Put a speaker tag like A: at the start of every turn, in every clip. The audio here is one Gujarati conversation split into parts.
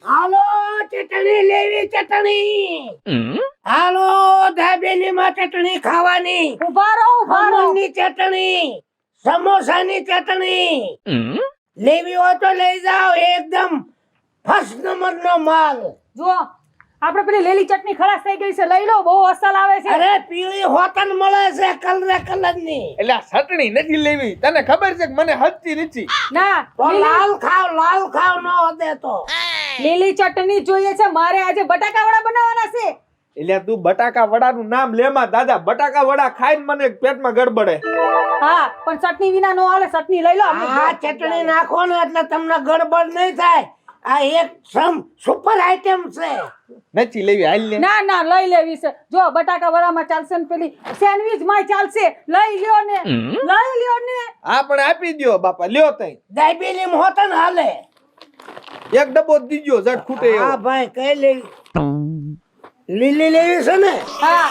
A: હાલો ચટણી લેવી ચટણી હાલો દાબેલી માં ચટણી ખાવાની
B: ઉભા રહો
A: ખમણની ચટણી સમોસાની ચટણી લેવી હોય તો લઈ જાઓ એકદમ ફર્સ્ટ નંબર નો માલ
B: જો આપણે પેલી લીલી ચટણી ખલાસ થઈ ગઈ છે લઈ લો બહુ અસલ આવે છે
A: અરે પીળી હોતન મળે છે કલર ની
C: એટલે આ ચટણી નથી લેવી તને ખબર છે કે મને હચતી નથી
B: ના
A: તો લાલ ખાવ ન હોતે તો
B: લીલી ચટણી જોઈએ છે મારે આજે બટાકા વડા બનાવવાના છે
C: એટલે તું બટાકા વડાનું નામ લેમાં દાદા બટાકા વડા ખાઈને મને પેટમાં ગડબડે
B: હા પણ ચટણી વિના નો હાલે ચટણી લઈ લો
A: આ ચટણી નાખો ને એટલે તમને ગડબડ નહીં થાય આ એક સુપર આઈટમ છે
C: નથી લેવી હાલ લે
B: ના ના લઈ લેવી છે જો બટાકા વડામાં ચાલશે ને પેલી સેન્ડવિચ માં ચાલશે લઈ લ્યો ને
C: હા પણ આપી દ્યો બાપા લ્યો તઈ
A: દાબેલી માં હોતન હાલે
C: એક ડબ્બો દીજો જટ ખૂટે
A: હા
C: એવો
A: ભાઈ કઈ લેવી લીલી લેવી છે ને
B: હા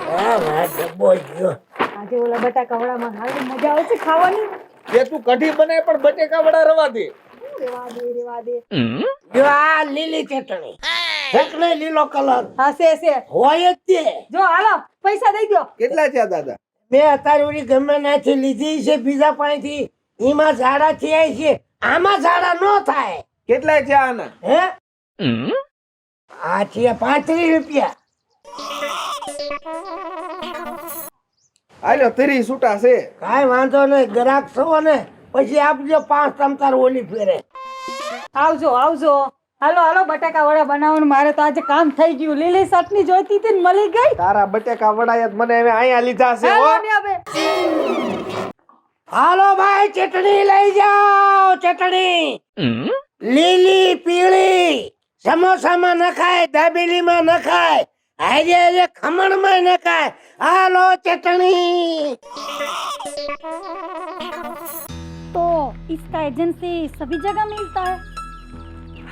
A: હા ભાઈ ડબ્બો ગયો
B: આજે ઓલા બટાકા વડામાં હાલ મજા આવે છે ખાવાની
C: કે તું કઢી બનાય પણ બટેકા વડા રવા દે
B: રેવા દે
A: જો આ લીલી ચટણી ચટણી લીલો કલર
B: હા છે
A: હોય જ તે
B: જો હાલો પૈસા દઈ દો
C: કેટલા છે દાદા
A: મેં અત્યારે ઓલી ગમે નાથી લીધી છે બીજા પાસેથી એમાં ઝાડા થયા છે આમાં ઝાડા ન થાય
C: કેટલા છે આના
A: હે આ છે 35 રૂપિયા
C: આલ્યો 30 છૂટા છે
A: કાઈ વાંધો નહીં ગ્રાહક છો ને પછી આપજો 5 તમતાર ઓલી ફેરે
B: આવજો હાલો બટાકા વડા બનાવવાનું મારે તો આજે કામ થઈ ગયું લીલી ચટણી જોઈતી હતી ને મળી ગઈ
C: તારા બટેકા વડા યાદ મને હવે અહીંયા લીધા છે હો
B: હાલો ને હવે
A: હાલો ભાઈ ચટણી લઈ જાઓ ચટણી લીલી પીળી સમોસામાં નખાય દાબેલીમાં નખાય આજે ખમણમાં નખાય હાલો ચટણી
D: तो इसका एजेंसी सभी जगह मिलता है।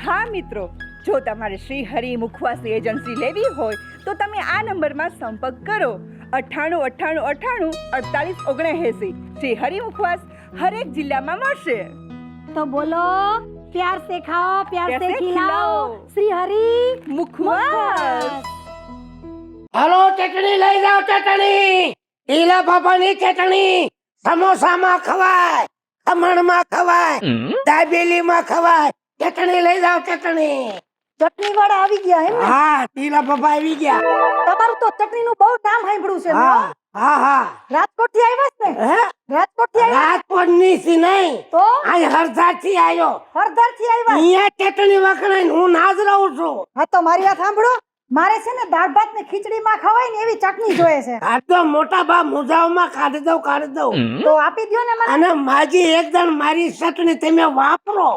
E: હા મિત્રો જો તમારે શ્રી હરિ મુખવાસ એજન્સી લેવી હોય તો તમે આ નંબરમાં સંપર્ક કરો 9898984879 શ્રી હરિ મુખવાસ હરેક જિલ્લામાં મળશે
D: तो बोलो प्यार से खाओ प्यार
E: प्यार
D: से
E: से
D: खिलाओ
E: खिलाओ।
D: श्री हरि
E: મુખવાસ
A: હાલો ચટણી લઈ જાઓ ચટણી ઈલા બાપાની ચટણી સમોસામાં ખવાય ખમણમાં ખવાય દાબેલીમાં ખવાય ચટણી લઈ જાઓ ચટણી
B: ચટણી વાળા આવી ગયા એમ ને
A: હા ટીલા બાપા આવી ગયા
B: તમારું તો ચટણી નું બહુ નામ સાંભળ્યું છે
A: હા હા હા
B: રાજકોટ થી આવ્યા છે ને
A: હે
B: રાજકોટ થી આવ્યા
A: રાજકોટની સી નહીં
B: તો
A: આ હરદાર થી આવ્યો
B: હરદર થી આવ્યા
A: અહીંયા ચટણી વખણાય હું નાજ રહું છું
B: હા તો મારી વાત સાંભળો મારે છે ને દાળ ભાત ને ખીચડી માં ખવાય ને એવી ચટણી જોઈએ છે
A: કાઢ દો મોટા બા મુજાવમાં કાઢી દઉં
B: તો આપી દ્યો ને મને
A: અને માજી એકદમ મારી ચટણી તમે વાપરો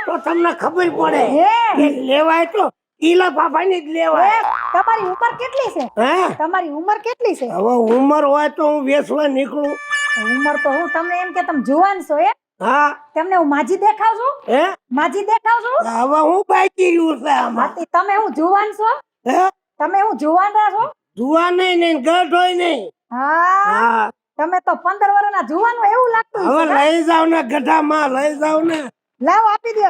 A: તો તમને ખબર પડે
B: હે.
A: કે લેવાય તો ઈલા બાપાની જ લેવાય
B: તમારી ઉંમર કેટલી છે
A: હે
B: તમારી ઉંમર કેટલી છે
A: હવે ઉંમર હોય તો હું વેસવા નીકળું
B: ઉંમર તો હું તમને એમ કે તમે જુવાન છો એ
A: હા
B: તમને હું માજી દેખાવ છું
A: હે
B: માજી દેખાવ છું
A: હવે હું બાકી રહ્યું છે આમાં
B: હાથી તમે હું જુવાન છો
A: હે
B: તમે હું જુવાન છો
A: જુવા નહીં ગઢ હોય નહીં
B: હા
A: હા
B: તમે તો 15 વર્ષના જુવાન હોય એવું લાગતું
A: હવે
B: છે.
A: લઈ જાવ ને ગઢામાં લઈ જાવ ને
B: લાવો આપી દો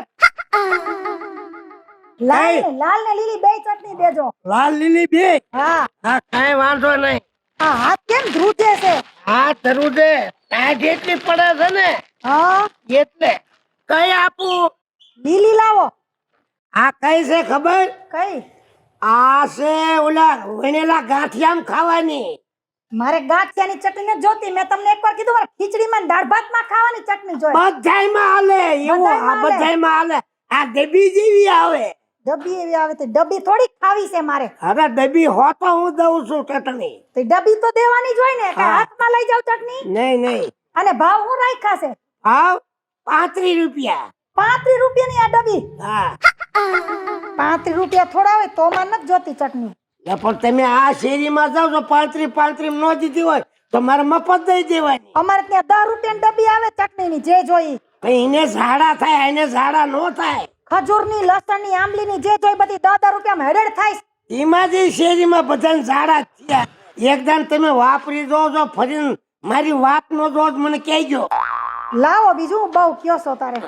B: લાલ ને લીલી બે ચટણી દેજો
A: લાલ લીલી બે
B: હા
A: હા કઈ વાંધો નહીં
B: આ હાથ કેમ ધ્રુજે છે
A: હા તરું દે ટાઈટ એટલી પડે છે ને
B: હા
A: એટલે કઈ આપું
B: લીલી લાવો
A: આ કઈ છે ખબર
B: કઈ
A: આ છે ઓલા વણેલા ગાંઠિયામ ખાવાની
B: મારે ગાંઠિયાની ચટણી નથી જોતી મેં તમને એકવાર કીધું મારે ખીચડીમાં દાળ ભાતમાં ખાવાની ચટણી જોઈએ
A: બધાયમાં હાલે એવું આ
B: બધાયમાં હાલે.
A: બધાયમાં હાલે આ ડબ્બી જેવી આવે
B: ડબ્બી એવી આવે તો ડબ્બી થોડી ખાવી છે મારે
A: અરે ડબ્બી હો તો હું દઉં છું ચટણી
B: તો ડબ્બી તો દેવાની જ હોય ને કે
A: હા.
B: હાથમાં લઈ જાવ ચટણી
A: નહીં નહીં
B: અને ભાવ હું રાખ્યા છે
A: આવ 35 રૂપિયા
B: 35 રૂપિયાની આ ડબ્બી
A: હા
B: 35 રૂપિયા થોડા હોય તો માં નથી જોતી ચટણી
A: લે પણ તમે આ શેરીમાં જાવ તો 35 નો દીધી હોય તો મારે મફત દઈ દેવાની
B: અમારે ત્યાં 10 રૂપિયાની ડબ્બી આવે ચટણીની જે જોઈ
A: પણ એને ઝાડા થાય એને ઝાડા નો થાય
B: ખજૂરની લસણની આંબલીની જે જોઈ બધી 10 રૂપિયામાં હેડેડ થાય છે.
A: એમાં જે શેરીમાં બધાને ઝાડા થયા એકદમ તમે વાપરી જો ફરીને મારી વાત નો જો મને કહેજો
B: લાવો બીજું બહુ કયો છો તારે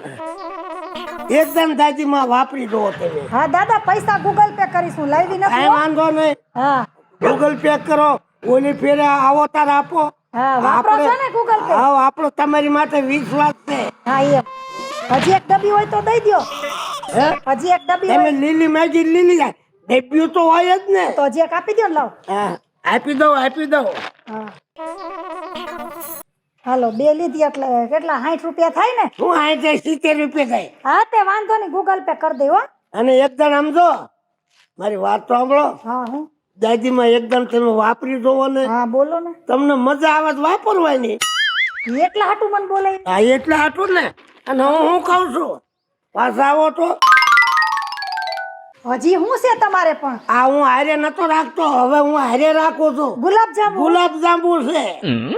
A: એકદમ દાદીમાં વાપરી દો તમે.
B: હા દાદા પૈસા ગૂગલ પે કરીશું લાવી
A: કાંઈ
B: નથી હો.
A: વાંધો નહીં,
B: હા
A: ગૂગલ પે કરો. ઓલી ફેરે આવો તાર આપો.
B: હા વાપરો છો ને ગૂગલ પે.
A: હા, આપણો તમારી માટે વિશ્વાસ છે.
B: હા એમ હજી એક ડબ્બી હોય તો દઈ દ્યો.
A: હે?
B: હજી એક ડબ્બી
A: તમે
B: હોય
A: લીલી મેગી લીલી જાય, ડેબ્યુ તો હોય જ ને.
B: તો હજી એક આપી દ્યો ને લાવ.
A: હા, આપી દઉં, આપી દઉં.
B: હા હાલો 2 લીધી એટલે કેટલા 60 રૂપિયા થાય ને.
A: હું આ 70 રૂપિયા થાય.
B: હા તે વાંધો નહીં ગૂગલ પે કરી દે હો.
A: અને એકદમ સમજો, મારી વાત તો સાંભળો.
B: હા હું
A: દાદીમાં એકદમ તમે વાપરી જોવો ને,
B: હા બોલો ને.
A: તમને મજા આવે તો વાપરવાની.
B: એટલા હાટું મને બોલાય.
A: હા, એટલે આટલું ને. અને હું કહું છું, પાછા આવો તો.
B: હજી હું છે તમારે પણ.
A: આ હું હારે નતો રાખતો, હવે હું હારે રાખું છું.
B: ગુલાબ જાંબુ.
A: ગુલાબ જાંબુ છે.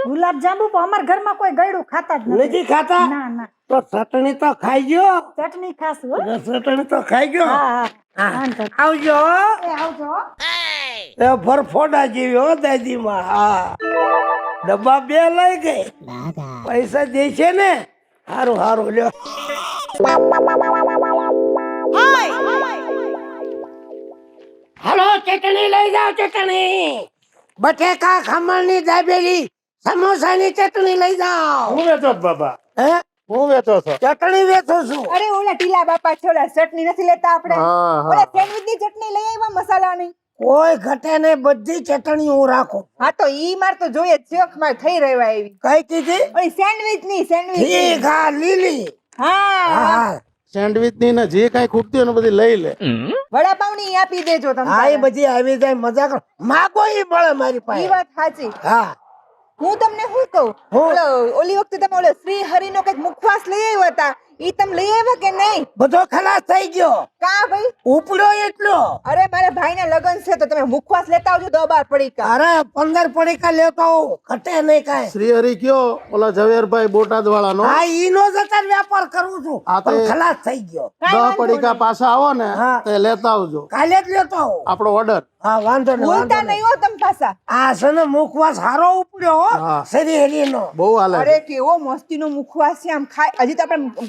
B: ગુલાબ જાંબુ પણ અમારા ઘરમાં કોઈ ગળ્યું ખાતા જ નથી.
A: નથી ખાતા?
B: ના ના
A: તો ચટણી તો ખાઈ ગયો.
B: ચટણી ખાશું હો.
A: ચટણી તો ખાઈ ગયો.
B: હા હા
A: હા.
B: વાંધો નહીં.
A: આવજો.
B: એ આવજો હો.
A: એ ભરફોડા જેવી હો દાદીમાં. હા, ડબ્બા 2 લઈ ગઈ. પૈસા દે છે ને. હારું હારું લ્યો. હાલો, ચટણી લઈ જાઓ. ચટણી, બટેકા, ખમણની દાબેલી, સમોસાની ચટણી લઈ જાઓ.
F: હું વેચો છો બાબા,
A: હે,
F: હું વેચો છો.
A: ચટણી વેચું છું.
E: અરે ઓલા ટીલા બાપા છે ઓલા ચટણી નથી લેતા આપણે?
F: હા, હા.
E: ઓલા સેન્ડવિચ ની ચટણી લઈ આવ્યા મસાલાની.
A: કોઈ ઘટે નહીં, બધી ચટણી હું રાખું.
E: હા તો ઈ માર તો જોઈએ જ છે માર થઈ રહેવા એવી.
A: કઈ કીધી?
E: ઓલી સેન્ડવિચ ની
A: ઠીક, હા, લીલી.
E: હા
A: હા
F: સેન્ડવિચ ની ને જે કઈ ખૂટતી હોય ને બધી લઈ લે.
E: વડાપાવ ની આપી દેજો તમે.
A: હા, એ બધી આવી જાય. મજા કરો, માગો ઈ મળે મારી
E: ઈ
A: પાસે.
E: વાત સાચી.
A: હા,
E: હું તમને શું કહું, ઓલી વખતે તમે ઓલો શ્રી હરિ નો કઈક મુખવાસ લઈ આવ્યા હતા, ઈ તમે લઈ આવ્યા કે નહીં?
A: બધો ખલાસ થઈ ગયો.
E: કા ભાઈ?
A: ઉપડ્યો એટલો.
E: અરે મારા ભાઈના લગન છે તો તમે મુખવાસ લેતા આવજો 10-12 પડીકા.
A: અરે 15 પડીકા લેતો આવું, ઘટે નહીં કાંઈ.
F: શ્રી હરિ કયો ઓલા ઝવેરભાઈ બોટાદ વાળા નો
A: હા, ઈનો જ અત્યારે વેપાર કરું છું.
F: હા, તો
A: પણ ખલાસ થઈ ગયો.
F: 10 પડીકા પાછા આવો ને
A: હા.
F: તે લેતા આવજો.
A: કાલે જ લેતો આવું.
F: આપણો ઓર્ડર.
A: હા, વાંધો નહીં,
E: ભૂલતા
A: વાંધો નહીં.
E: નહીં હો તમે પાછા.
A: આ છે ને મુખવાસ હારો ઉપડ્યો હો.
F: હા.
A: શરી હરીનો.
F: બહુ હાલે.
E: અરે કેવો મસ્તીનો મુખવાસ છે, આમ ખાય હજી તો આપણે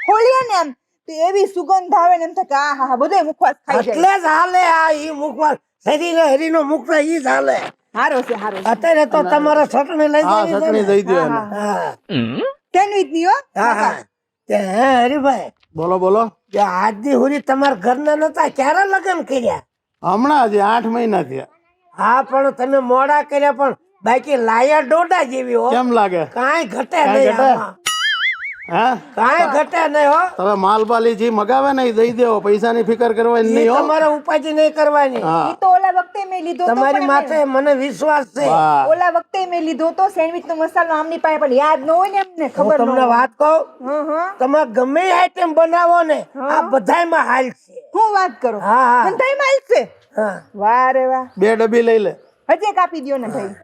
E: ખોલીએ ને આમ તો એવી સુગંધ આવે ને એમ થાય કે આ હા બધો મુખવાસ ખાઈ જાય.
A: એટલે જ હાલે આ ઈ મુખવાસ. શરીર હરીનો મુખવાસ ઈ જ હાલે.
E: હારો છે હારો છે.
A: અત્યારે તો તમારે ચટણી લઈ
F: હા,
A: જવી છે
F: ચટણી
A: ને?
F: દઈ દો એને.
A: હા
E: સેન્ડવિચ ની હો.
A: હા હા. તે હે હરીભાઈ,
F: બોલો બોલો.
A: જે આજની હુરી તમારા ઘરના નતા, ક્યારે લગ્ન કર્યા?
F: હમણાં હજી 8 મહિના થયા.
A: હા, પણ તમે મોડા કર્યા, પણ બાકી લાયા ડોડા જેવી હો.
F: કેમ લાગે?
A: કાંઈ ઘટે
F: કાંઈ
A: નહીં
F: ઘટે?
A: આમાં.
F: હા,
A: કાંઈ ઘટે નહીં હો.
F: તમે માલ બાલી જે મગાવે ને એ દઈ દેવો, પૈસાની ફિકર કરવાની
A: ઈ
F: નહીં હો.
A: તમારે ઉપાધિ નહીં કરવાની.
F: હા,
E: ઈ તો ઓલા વખતે મેં લીધો તો
A: તમારી
E: પણ
A: માથે મને વિશ્વાસ છે.
F: વાહ.
E: ઓલા વખતે મેં લીધો તો સેન્ડવિચ નો મસાલો આમની પાસે પણ યાદ ન હોય ને એમને
A: હું
E: ખબર ન
A: તમને
E: હોય.
A: વાત કહું,
E: હા
A: તમે ગમે આઈટમ બનાવો ને, આ બધાયમાં હાલ છે.
E: હું વાત કરું.
A: હા હા
E: ધંધાઈ માલ છે.
A: હા.
E: વાહ રે વાહ.
F: 2 ડબ્બી લઈ લે.
E: હજી એક આપી દ્યો ને ભાઈ.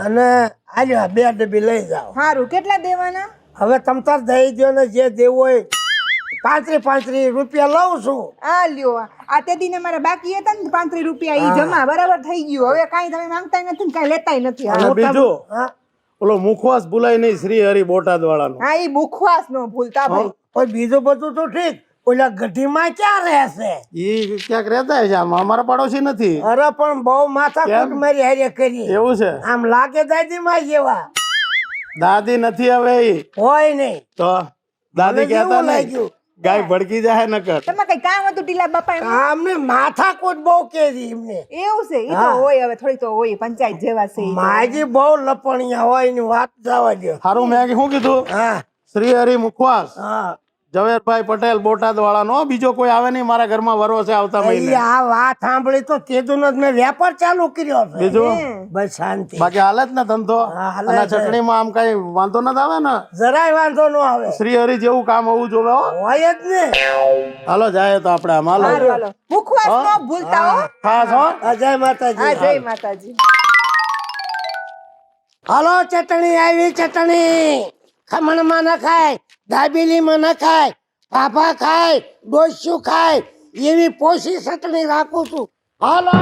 A: અને આલ્યો 2 ડબ્બી લઈ જાઓ.
E: હારું કેટલા દેવાના?
A: હવે તમ તાર દઈ દ્યો ને, જે દેવું હોય. 35 રૂપિયા લઉં છું.
E: આ લ્યો આ તે દીને મારા બાકી હતા ને 35 રૂપિયા ઈ જમા બરાબર થઈ ગયું. હવે કાંઈ તમે માંગતા નથી ને કાંઈ લેતાય નથી.
F: અને બીજું
A: હા,
F: ઓલો મુખવાસ ભૂલાય નહીં શ્રી હરિ બોટાદ વાળાનો.
E: હા ઈ મુખવાસ નો ભૂલતા ભાઈ.
A: પણ બીજું બધું તો ઠીક. ઓલા ગઢીમાં ક્યાં રહેશે?
F: ઈ ક્યાંક રહેતા છે, આમ અમારા પાડોશી નથી.
A: અરે પણ બહુ માથાકૂટ મારી હારે કરી.
F: એવું છે?
A: આમ લાગે દાદીમાં જેવા.
F: દાદી નથી હવે ઈ.
A: હોય નહીં.
F: તો દાદી
A: મને
F: કહેતા
A: જેવું
F: નહીં
A: લાગ્યું.
F: ગાય ભડકી જાય નકર.
E: તમારે કઈ કામ હતું ટીલા બાપા એમ?
A: આમને માથાકૂટ બહુ કેરી એમને.
E: એવું છે ઈ તો હોય હવે થોડી તો હોય પંચાયત જેવા છે ઈ તો.
A: માજી બહુ લપણિયા હોય એની વાત જવા દો.
F: હારું મેં શું કીધું?
A: હા
F: શ્રી હરિ મુખવાસ
A: હા.
F: ઝવેરભાઈ પટેલ બોટાદ વાળાનો. બીજો કોઈ આવે નહીં મારા ઘરમાં વરો છે આવતા
A: ઈ
F: મહિને.
A: આ વાત સાંભળી તો કીધું નથી, મેં વેપાર ચાલુ કર્યો છે.
F: બીજું
A: બસ શાંતિ.
F: બાકી હાલે જ ને ધંધો.
A: હા, હાલે
F: અને
A: છે.
F: ચટણીમાં આમ કઈ વાંધો નથી આવે ને.
A: જરાય વાંધો ન આવે.
F: શ્રી હરિ જેવું કામ હોવું જોવે હો.
A: હોય જ ને.
F: હાલો જાય તો આપણે આમ હાલો.
E: હારું હાલો. મુખવાસ નો ભૂલતા હો.
F: ખાસ હો.
A: જય માતાજી.
E: હા જય માતાજી.
A: હાલો, ચટણી આવી. ચટણી ખમણમાં ન ખાય, દાબેલીમાં ન ખાય, પાપા ખાય, ડોસ્યું ખાય, એવી પોષી ચટણી રાખું છું. હાલો.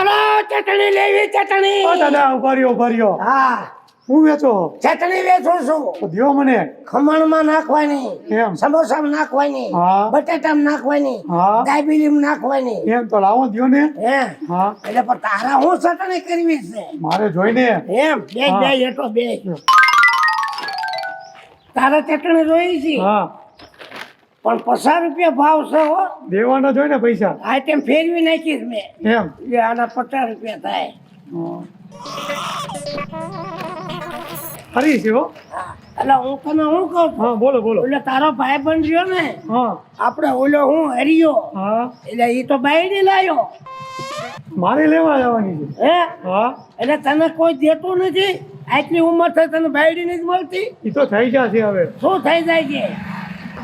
A: હાલો ચટણી લેવી ચટણી.
G: ઓ દાદા ઉભા રહ્યો
A: હા
G: હું વેચો
A: ચટણી વેચું છું.
G: તો દ્યો મને
A: ખમણમાં નાખવાની,
G: એમ
A: સમોસામાં નાખવાની,
G: હા.
A: બટેટામાં નાખવાની,
G: હા.
A: દાબેલીમાં નાખવાની.
G: એમ તો લાવો દ્યો ને
A: હે
G: હા
A: એટલે પણ તારા હું ચટણી કરવી છે
G: મારે જોઈને
A: એમ બે
G: હા.
A: બે હેઠો બે તારે ચટણી જોઈ છે
G: હા
A: પણ 50 રૂપિયા ભાવ છે હો.
G: દેવાના જોઈને પૈસા
A: આઈટમ ફેરવી નાખીશ મેં
G: એમ
A: એટલે આના 50 રૂપિયા થાય.
G: હા. ફરી છે હો
A: હા. એટલે હું તને શું કહું છું
G: હા બોલો બોલો
A: એટલે તારો ભાઈ બન રહ્યો ને
G: હા
A: આપણે ઓલો હું હરિયો
G: હા
A: એટલે એ તો બાયડી લાયો
G: મારે લેવા જવાની છે
A: હે
G: હા
A: એટલે તને કોઈ દેતું નથી. આટલી ઉંમર થઈ તને બાયડી નથી મળતી.
G: એ તો થઈ જશે હવે
A: શું થઈ જાય છે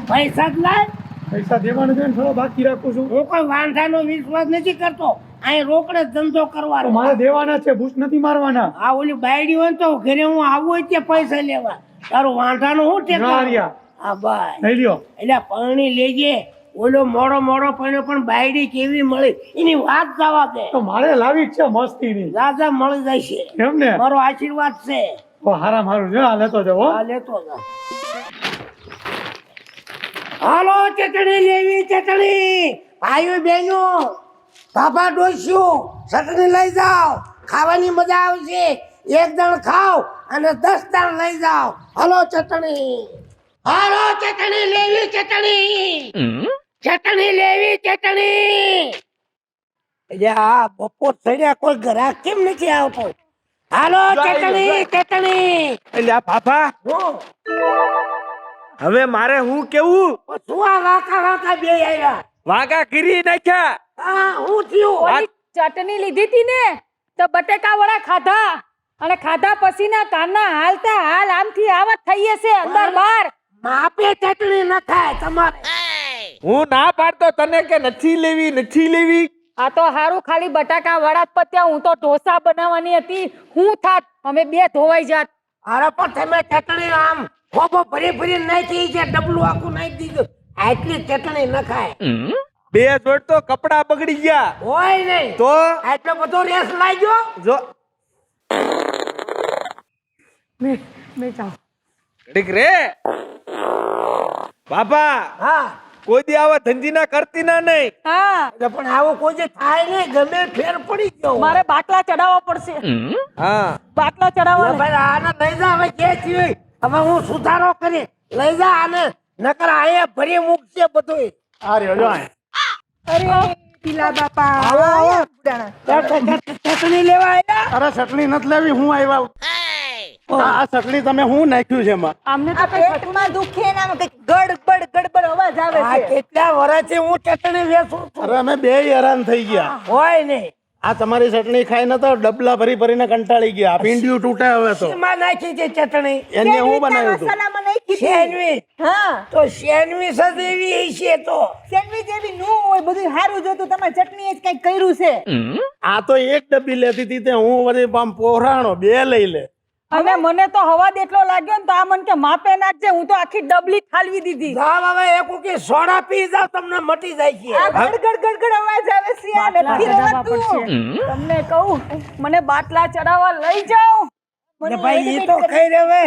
A: પૈસા જ લાય.
G: પૈસા દેવાના જોઈને થોડો બાકી રાખું છું
A: હું કોઈ વાંધાનો વિશ્વાસ નથી કરતો. અહીં રોકડે જ ધંધો
G: તો
A: કરવાનો.
G: મારે દેવાના છે ભૂસ નથી મારવાના
A: આ ઓલી બાયડી હોય ને તો ઘરે હું આવું હોય ત્યાં પૈસા લેવા. તારું વાંધાનું શું
G: ના
A: ટેકા?
G: રહ્યા.
A: હા ભાઈ
G: લઈ લ્યો
A: એટલે પરણી લેજે. ઓલો મોડો પડ્યો પણ બાયડી કેવી મળી એની વાત જવા દે.
G: તો મારે લાવી જ છે મસ્તીની
A: રાજા મળી જાય છે.
G: એમ ને
A: મારો આશીર્વાદ છે.
G: તો હારા મારું છે આ લેતો જાવ હો.
A: આ લેતો જા. હાલો ચટણી લેવી ચટણી. ભાઈઓ બહેનો બાપા ડોસ્યું ચટણી લઈ જાઓ. ખાવાની મજા આવશે. એક દણ ખાઓ અને 10 દણ લઈ જાઓ. હાલો ચટણી. હાલો ચટણી લેવી ચટણી. ચટણી લેવી ચટણી. એટલે આ બપોર થયા કોઈ ગ્રાહક કેમ નથી આવતો? હાલો ચટણી ચટણી.
C: એટલે આ ભાભા
A: હું
C: હવે મારે હું કેવું
A: શું આ વાંકા વાંકા બે આવ્યા?
C: વાગા કરી નાખ્યા.
A: હા હું થયું?
B: ઓલી ચટણી લીધી હતી ને તો બટેકા વડા ખાધા અને ખાધા પછીના કાનના હાલતા હાલ આમથી આવત થઈએ છે અંદર બહાર.
A: માપે ચટણી ન ખાય તમારે.
C: હું ના પાડતો તને કે નથી લેવી.
B: આ તો હારું ખાલી બટાકા વડા જ પત્યા. હું તો ઢોસા બનાવવાની હતી. હું થાત અમે બે ધોવાઈ જાત.
A: અરે પણ તમે ચટણી આમ ખોબો ભરી નાખી છે. ડબલું આખું નાખી દીધું. આટલી ચટણી ન ખાય.
C: બે જોડ તો કપડા બગડી ગયા
A: હોય નહીં
C: તો
A: આટલો બધો રેસ લાગ્યો.
C: જો
B: મેં જાઉં.
C: ઠીક રે બાપા
A: હા
C: કોઈ દી આવા ધંધીના કરતી ના નહીં.
B: હા
A: એટલે પણ આવું કોઈ જે થાય નહીં. ગમે ફેર પડી ગયો.
B: મારે બાટલા ચડાવવા પડશે.
C: હા
B: બાટલા ચડાવવા
A: લે ભાઈ આને લઈ જા. હવે કે થયું હવે હું સુધારો કરી લઈ જા આને. નકર આયા ભરી મૂકશે બધું.
G: આ રહ્યો જો આ.
E: અરે પીલા બાપા
A: ચટણી લેવા આવ્યા.
F: અરે ચટણી નથી લેવી હું આવ્યા આ ચટણી તમે હું નાખ્યું છે એમાં
B: આમને તો
E: આ પેટમાં દુખે ને આમાં કંઈક ગડબડ અવાજ આવે
A: આ
E: છે
A: કેટલા વર્ષથી હું ચટણી વેચું છું.
F: અરે અમે બે હેરાન થઈ ગયા
A: હોય નહીં
F: આ તમારી ચટણી ખાઈને તો ડબલા ભરીને કંટાળી ગયા પીંડિયું તૂટે હવે તો
A: એમાં નાખી છે ચટણી.
F: એને હું બનાવ્યું હતું
E: મસાલામાં નાખી હતી.
A: સેન્ડવીચ.
E: હા
A: તો સેન્ડવીચ જ એવી છે તો.
E: સેન્ડવીચ એવી નો હોય બધું સારું જોતું તમારે ચટણી જ કઈક કર્યું છે
F: આ તો એક ડબ્બી લેતી હતી તે હું વળી આમ પોહરાણો બે લઈ લે
B: અને મને તો હવાદ એટલો લાગ્યો ને તો આ મને કે માપે નાખજે. હું તો આખી ડબલી ઠાલવી દીધી.
A: જાવ હવે એક ઉકી સોડા પી જાવ તમને મટી જાય છે.
E: આ ગડ અવાજ આવે છે આ
B: બાટલા
E: નથી
B: ચડાવવા
E: રહેવાતું.
B: પડશે. તમને કહું મને બાટલા ચડાવવા લઈ જાઓ.
A: ને ભાઈ એ તો ખાઈ રેવે.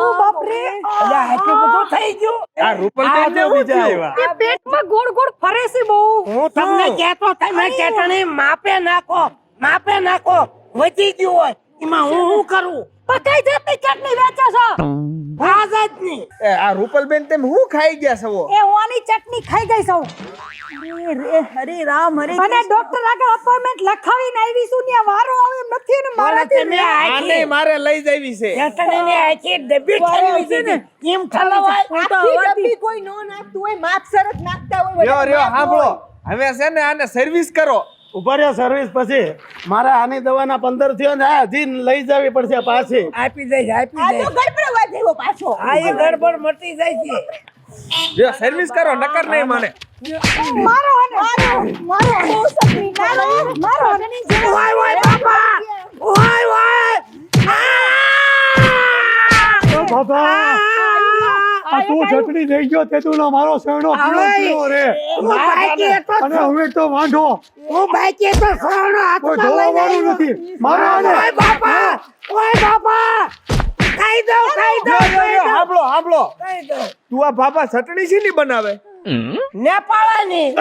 B: ઓ બાપરે.
A: એટલે આટલું બધું થઈ ગયું.
C: આ રૂપલબેન જો બીજા આવ્યા.
B: એ પેટમાં ગોળ ગોળ ફરે છે બહુ.
A: હું તમને કહેતો તમે ચટણી માપે નાખો વધી ગયું હોય એમાં હું શું કરું?
B: કઈ જાતની ચટણી વેચો છો?
A: આ જાતની.
C: આ રૂપલબેન તેમ હું ખાઈ ગયા છો
B: એ હોવાની ચટણી ખાઈ ગઈ છું.
E: હરે રામ હરે
B: અને ડોક્ટર આગળ અપોઇન્ટમેન્ટ લખાવીને આવી છું ને વારો આવે એમ નથી ને મારાથી
A: તમે
C: આને
A: આખી
C: મારે લઈ જવી છે
A: ચટણીની આખી ડબ્બી ઠલવી દીધી. એમ ઠલવાય?
E: આખી ડબ્બી કોઈ નો નાખતું હોય માપસર જ નાખતા હોય
C: રહ્યો
E: બધા માપ
C: સાંભળો
E: હોય.
C: હવે છે ને આને સર્વિસ કરો.
F: ઉભા રહ્યો સર્વિસ પછી મારે આની દવાના 15 થયો ને આ હજી લઈ જવી પડશે પાછી
A: આપી જાય
E: આ તો ગડબડ અવાજ આવ્યો પાછો
A: આ એ ગડબડ મટી જાય છે.
C: જો સર્વિસ કરો નકર નહીં મને.
B: મારો બહુ સપની મારો
A: ઓય બાપા ઓય
G: બાબા આ તું ચટણી થઈ ગયો તે તું મારો સેણો પીળો રે
A: હું બાકી હતો
G: અને હવે તો વાંઢો
A: હું બાકી હતો સોનો
G: કોઈ
A: હાથમાં
G: ધોવા
A: લઈને
G: વાળું
A: આવ્યો.
G: નથી મારો આને
A: ઓય બાપા ખાઈ દો
C: હાંભળો
A: ખાઈ દો
C: તું આ બાપા ચટણી શીની બનાવે
A: નેપાળાની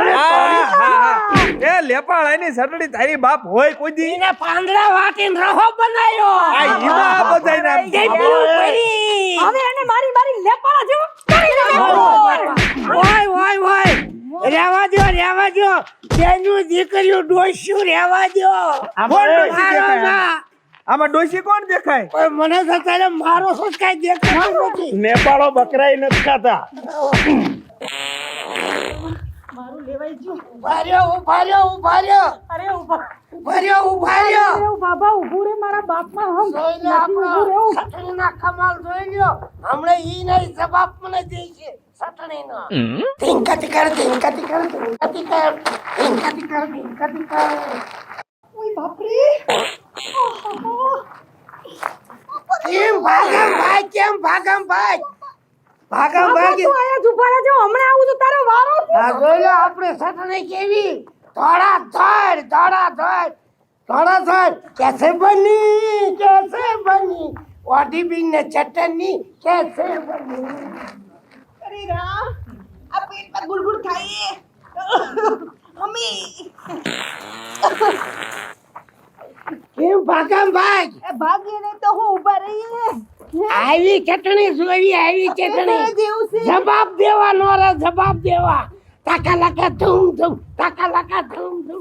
C: એ લેપાળાની ચટણી તારી બાપ હોય કોઈ દી
A: એને પાંદડા વાટીને રહો બનાવ્યો
C: આ ઈમાં આ બધાયને આમ
A: કેટલું કરી.
B: હવે એને મારી મારી લેપાળા જેવો કરી દે.
A: ઓય રેવા દો તેનું દીકરીઓ ડોસ્યું રેવા દો
C: કોણ ડોશી
A: મારો
C: દેખાય
A: ના.
C: આમાં ડોશી કોણ દેખાય
A: ઓય મને તો તારે મારો શું કઈ દેખાતું નથી
F: નેપાળો બકરાઈ નથી ખાતા
A: ઉભા રહ્યો
B: અરે ઉભા
A: બાબા
B: ઊભું રે મારા બાપમાં હમ
A: જોઈ લો આપણો સટણીના કમાલ જોઈ લ્યો હમણે ઈ નહીં જવાબ મને દે છે સટણીનો ધિંકાતી કર ઓય બાપરે કેમ ભાગમ ભાઈ
B: આયા જ ઊભા રહેજો હમણાં આવું છું તારો વારો છે.
A: આ જોઈ લો આપણે સટણી કેવી ધોળા ધોળ कैसे बनी ओडी बिन ने चटनी कैसे बनी
E: અરે રામ આ પેટમાં ગુડગુડ ખાઈએ મમ્મી
A: કેમ ભાગમ ભાગ
E: એ ભાગીએ નહીં તો હું ઊભા રહીએ
A: આવી ચટણી
E: જેવું છે.
A: જવાબ દેવાનો રે જવાબ દેવા તાકા લાકા ધૂમ ધૂમ તાકા લાકા ધૂમ ધૂમ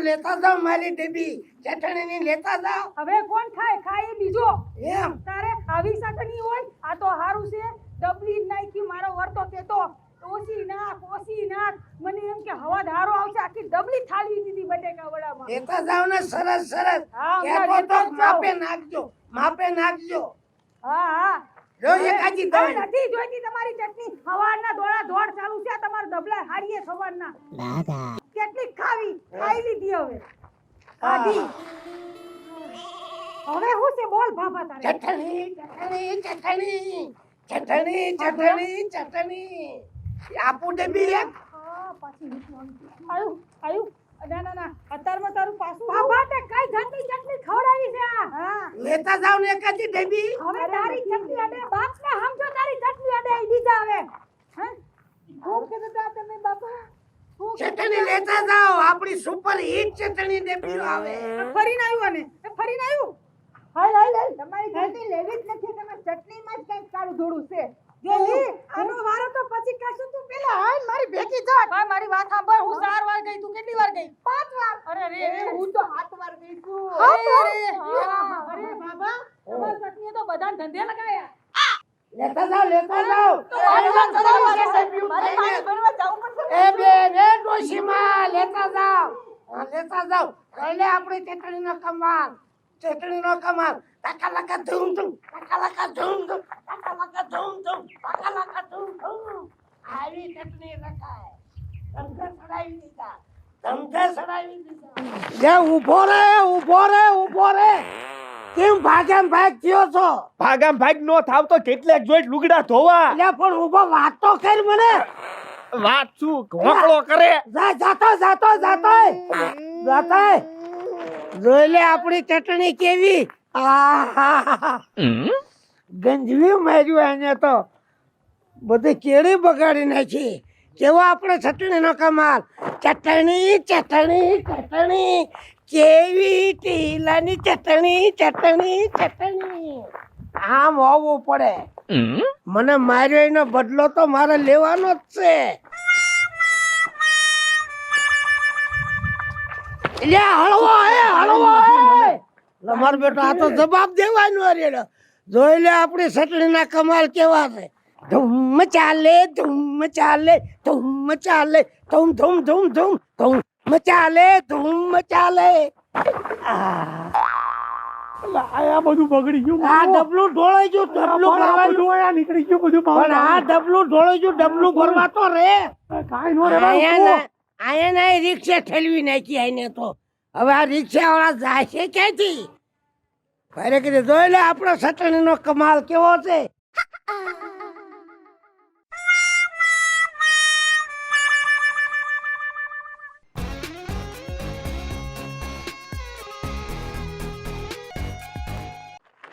A: લેતા જાવ મારી ડબ્બી ચટણીની લેતા જાવ
B: હવે કોણ ખાય એ બીજો
A: એમ
B: તારે આવી શકની હોય આ તો હારું છે ડબલી નાખી મારો વર્તો કેતો ઓછી નાખ મને એમ કે હવા ધારો આવશે આખી ડબલી થાળવી દીધી બટેકા વડામાં
A: લેતા જાવ ને સરસ
B: હા,
A: કેતો
B: લેતા
A: તો
B: જાવ.
A: માપે નાખજો
B: હા
A: જો એકાજી
B: આ
A: દઈ
B: નથી જોઈતી તમારી ચટણી હવારના દોડા દોડ ચાલુ છે આ તમારા ડબલા હારીએ સવારના કેટલી ખાઈ લીધી હવે આધી હવે હું છે બોલ બાબા તારે
A: ચટણી આપું ડબ્બી એક
B: હા, પાછી આયુ ના અત્યારમાં તારું પાછું બાબા તે કઈ જાતની ચટણી ખવડાવી છે આ હા
A: લેતા જાવ ને એકાદી ડબ્બી
B: હવે તારી ચટણી અડે બાપને સમજો તારી ચટણી અડે ઈ દીધા હવે હે ખૂબ કે તો તમે બાપા
A: ચટણી લેતા જાવ આપણી સુપર હિટ ચટણી ડબ્બી આવે
B: ફરીને આવ્યું ને ફરીને આવ્યું હાય તમારી ચટણી લેવી જ નથી તમે ચટણીમાં જ કઈક સારું ધોળું છે જોલી આનો વારો તો પછી કાશું તું પેલા હાય મારી ભેગી જા ભાઈ મારી વાત સાંભળ હું 4 વાર ગઈ તું કેટલી વાર ગઈ 5 વાર અરે રે હું તો 7 વાર ગઈ છું અરે બાબા તમારી ચટણીએ તો બધા ધંધે લગાયા
A: લેતા જાવ
E: મારે પાણી ભરવા જવું પડશે
A: એ બેન એ ડોશીમાં લેતા જાવ એટલે આપણી ચટણીનો કમાલ તાકા લાકા ધૂમ ધૂમ આવી ચટણી રખાય ધમધે સડાવી દીધા જે ઊભો રે કેમ ભાગ થયો છો
C: ભાગામ ભાગ નો થાવ તો કેટલાક જોઈટ લુગડા ધોવા
A: એટલે પણ ઊભો વાત તો કર મને
C: વાત શું ઘોકળો કરે
A: જાતો જોઈ લે આપણી ચટણી કેવી ગંજવી માર્યું એને તો બધી કેળી બગાડી નાખી કેવો આપણે ચટણીનો કમાલ ચટણી કેવી ટીલાની ચટણી આમ હોવું પડે મને માર્યો એનો બદલો તો મારે લેવાનો જ છે હળવો તમારો બેટો આ તો જવાબ દેવાનો રેડો જોઈ લે આપણી ચટણીના કમાલ કેવા છે ધૂમ ચાલે ધૂમ ચાલે
G: આ બધું બગડી ગયું
A: આ ડબલું ઢોળાઈ ગયું ડબલું ભરવાનું
G: નીકળી ગયું બધું
A: પણ આ ડબલું ઢોળાઈ ગયું ડબલું ભરવા તો રે
G: કાઈ નો રે
A: આને રિક્ષા ઠેલવી નાખી આને તો હવે આ રિક્ષા વાળા જાય છે ક્યાંથી ખરે કીધું જોઈ લે આપણો ચટણીનો કમાલ કેવો છે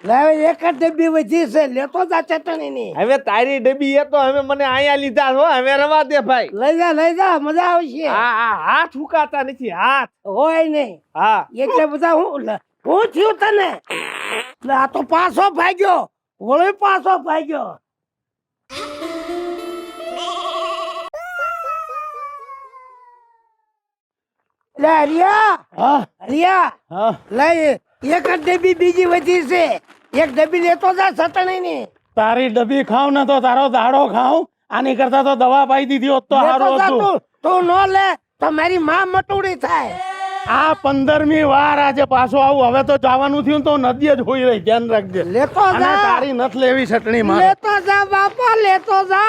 A: લાવે એક જ ડબ્બી વધી છે લેતો જા ચટણીની
C: હવે તારી ડબ્બી એ તો હવે મને અહીંયા લીધા હો હવે રવા દે ભાઈ
A: લઈ જા મજા આવશે
C: આ હાથ હુકાતા નથી હાથ
A: હોય નહીં
C: હા
A: એટલે બધા હું થયું તને લે આ તો પાછો ભાગ્યો વળી પાછો ભાગ્યો લે હરિયા
F: હા
A: હરિયા
F: હા
A: લઈ એક જ ડબ્બી બીજી વધી છે એક ડબ્બી લેતો જા ચટણીની
F: તારી ડબ્બી ખાવ ને તો તારો દાડો ખાવ આની કરતા તો દવા પાઈ દીધી હોત તો
A: લેતો
F: સારું
A: જા
F: હતું
A: તું નો લે તો મારી માં મટુડી થાય
F: આ 15મી વાર આજે પાછો આવું હવે તો જવાનું થયું તો નદી જ હોઈ રહી ધ્યાન રાખજે
A: લેતો
F: અને
A: જા
F: તારી નથ લેવી ચટણી માં
A: લેતો જા બાપા લેતો જા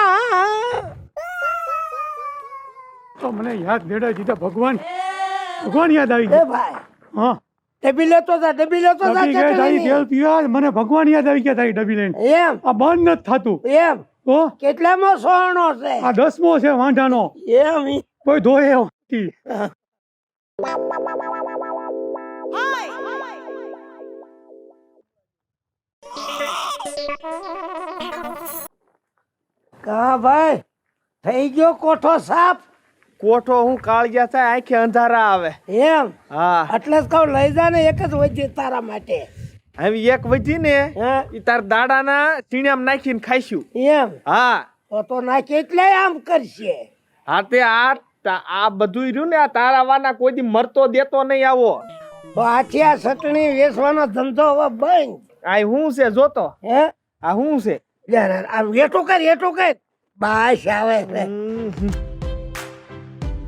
G: તો મને યાદ દેડા દીધા ભગવાન ભગવાન યાદ આવી
A: એ
G: ગયા
A: ભાઈ
G: હા
A: ડબ્બી લેતો જા
G: ડબી ગઈ તારી
A: ચટણીની.
G: તેલ પીવા મને ભગવાન યાદ આવી ગયા તારી ડબી લઈને
A: એમ
G: આ બંધ નથી થતું
A: એમ
G: તો
A: કેટલામો સોનો છે
G: આ 10મો છે વાંઢાનો
A: એમ
G: કોઈ ધોએ એવો નથી.
A: કા ભાઈ થઈ ગયો કોઠો સાફ
C: કોઠો હું કાળિયા થાય આંખે અંધારા આવે
A: એમ
C: હા
A: એટલે જ કહું લઈ જા ને એક જ વધી તારા માટે
C: હવે એક વધી ને
A: હે
C: ઈ તાર દાડાના ચીણામાં નાખીને ખાઈશું
A: એમ
C: હા
A: તો નાખી એટલે આમ કરશે
C: હા તે આ બધું રહ્યું ને આ તારા વાના કોઈ દી મરતો દેતો નહીં આવો
A: તો આથી આ ચટણી વેચવાનો ધંધો હવે બંધ
C: આ હું છે જોતો
A: હે
C: આ હું છે
A: યાર આમ એઠું કર બાશ આવે છે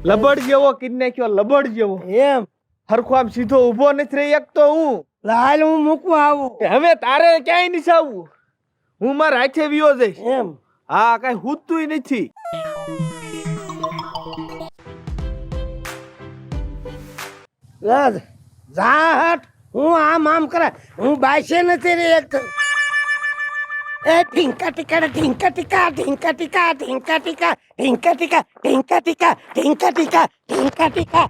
C: લબડ જેવો કીધ નાખ્યો લબડ જેવો
A: એમ
C: હરખો આમ સીધો ઊભો નથી રહી એકતો હું
A: હાલ હું મૂકવા આવું
C: હવે તારે ક્યાંય નથી આવવું હું મારા હાથે વિયો જઈશ
A: એમ
C: હા કઈ હુતું નથી
A: યાર જા હટ હું આમ કરે હું બાશે નથી રે એક એ ઢીંકા ટીકા ઢીંકા ટીકા ઢીંકા ટીકા ઢીંકા ટીકા ઢીંકા ટીકા ઢીંકા ટીકા ઢીંકા ટીકા ઢીંકા ટીકા